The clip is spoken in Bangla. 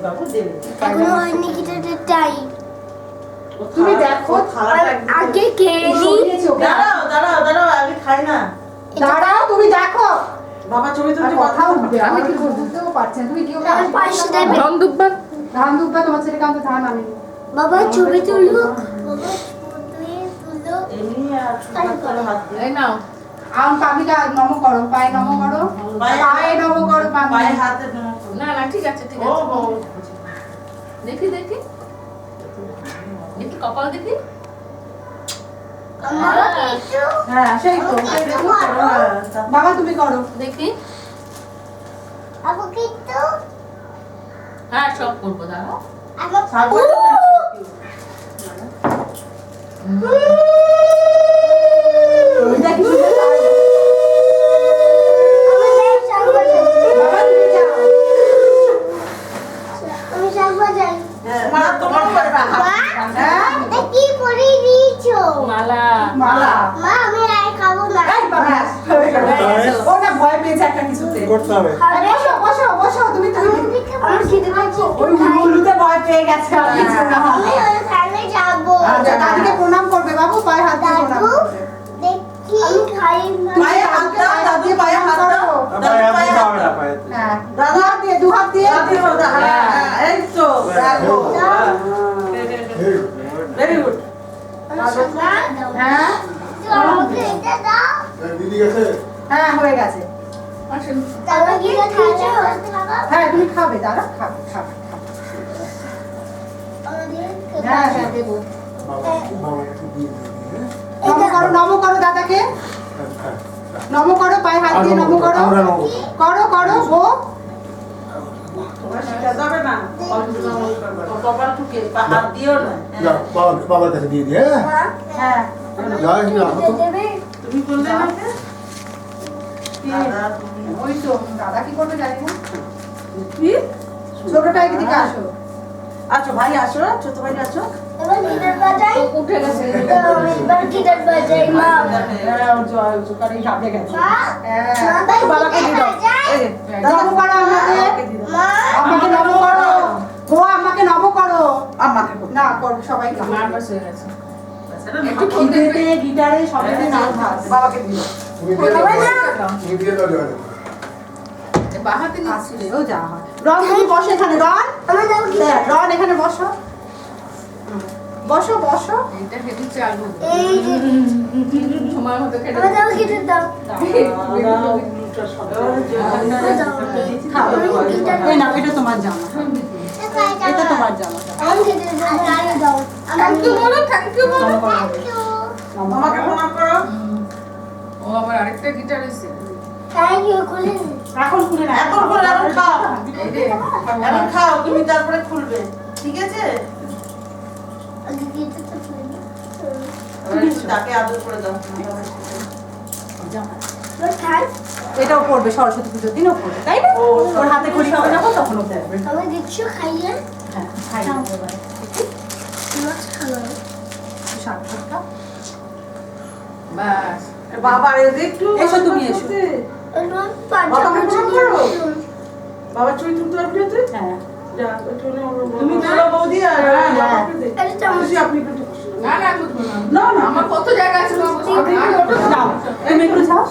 বাবু দেবে। এখনো হয়নি গিটারের টাইম। তুমি দেখো আগে খেয়ে নি। দাঁড়াও দাঁড়াও দাঁড়াও, আগে খাই না। দাঁড়াও, তুমি দেখো। বাবা ছবি তুলতে কথা উঠবে, আমি কি বুঝতেও পারছি না। তুমি কি ওকে আমার পাশে দেবে। ধান দুব্বা তোমার ছেলে কাউকে ধান আনি। বাবা ছবি তুললো। বাবা ছবি তুললো। এমনি আর করে হাত দিয়ে। এই নাও, আম পাখিটা নম করো, পায়ে নম করো, পায়ে নম করো, পায়ে হাতে নম করো। না না ঠিক আছে ঠিক ও আছে বাবা, দেখি দেখি দেখি কপাল দেখি আমার কিছু হ্যাঁ সেই তো। বাবা তুমি করো। দেখি আপু কিছু হ্যাঁ সব করবো দাঁড়াও আমার ছাগল ওইটা কি সুন্দর লাগে। বাবা তুমি যাও। আমি যাবো যাই। মা তোমার করে হাত। হ্যাঁ এটা কি পরে দিয়েছো? মালা মালা। মা আমি আর খাবো না। এই বাবা, ও না ভয় পেয়েছে একটা কিছুতে। করতে হবে। এই বসো বসো বসো, তুমি আমার খিদে পাচ্ছে। ওই মুলুতে ভয় পেয়ে গেছে আর কিছু না। আমি ওখানে যাবো। আচ্ছা দাদিকে প্রণাম করবে বাবু, পায়ে হাত দিয়ে প্রণাম দাদু করবে। দেখি আমি খাই না। পায়ে হাত দাও, দাদু পায়ে হাত দাও। দাদু পায়ে হাত দাও। হ্যাঁ দু হাত দিয়ে, দু হাত দিয়ে। দাদু হ্যাঁ, এই তো দেখো। Very good. মা হ্যাঁ তুই আমাকে এটা দাও। দিদি গেছে? হ্যাঁ হয়ে গেছে। আসেন তারপর কি খাইছো? হ্যাঁ তুমি খাবে, দাঁড়া খাবে খাবে খাবে। হ্যাঁ হ্যাঁ দেবো। বাবা একটু দিয়ে দিবি, হ্যাঁ? নম করো দাদাকে, হ্যাঁ। নম করো, পায়ে হাত দিয়ে নম করো। আমরা নম করো করো ও। তোমার সেটা যাবে না। কপাল ঠুকে হাত দিও না। যাও, বাবার কাছে দিয়ে দিই, হ্যাঁ? হ্যাঁ যাও, একটু রাখো তো। তুমি করলে না কে? দাদা তুমি ওই তো দাদা কি করবে জানি না। কি? ছোটটা এদিকে আসো। আচ্ছা ভাই আসো, ছোট ভাই আসো। এবার গিটার বাজাই। উঠে গেছে এবার গিটার বাজাই মা। হ্যাঁ ও জয় জোকারে ঘাবড়ে গেছে। মা হ্যাঁ বাবা বাবাকে দিয়ে দাও। এই যে, নম করো আমাকে, বাবাকে দিয়ে দাও। মা আমাকে নম করো। ও আমাকে নম করো। আমাকে করো। না করো সবাই করো। নার্ভাস হয়ে গেছে একটু খিদেতে গিটারে সবাইতে নার্ভাস। বাবাকে দিয়ে দাও। তুমি দিয়ে দাও, তুমি দিয়ে দাও, জয়। বাহাতে নিচ্ছি আসলেও যা হয়। রন তুমি বসো এখানে, রন। আমার দাও দেখ, রন এখানে বসো। বসো বসো। এটা হেভি চাল হবে এই যে সময় মতো খেতে আমার দাও গিটার দাও। খাও। এই নাও, এটা তোমার জামা। এটা তোমার জামা। আমার গিটার দাও। আমার থ্যাংক ইউ বলো থ্যাংক ইউ বলো থ্যাংক ইউ। আমাকে প্রণাম করো। ও আমার আরেকটা গিটার এসে থ্যাংক ইউ খুলে নে। এখন খুলে না, এখন করে এখন খাও। এই রে এখন খাও, তুমি তারপরে খুলবে। ঠিক আছে? আগে গিটারটা খুলে নে। এবার একটু তাকে আদর করে দাও। এবার খাই। এটাও পড়বে সরস্বতী পুজোর দিনও পড়বে, তাই না? ও, ওর হাতে খড়ি খাওয়া যাবো তখনও পড়বে। আমি দিচ্ছি খাইয়ে। হ্যাঁ খাই এবার। মাছ খালো। শাক টাকটা। বাস বাবা একটু এসো তুমি, এসো। এবার বাবাকে পাঁচটা প্রণাম করো। বাবা চুই তুলতে পারবি না তুই? হ্যাঁ যা, একটু তুমি তোলো বৌদি আর বাবাকে দে। এটা চামচ। খুশি, আপনি একটু বসুন। না না বুঝবো না না, না। আমার কত জায়গা আছে বাবু আপনি একটু আর বসুন। যাও, তুমি একটু যাও।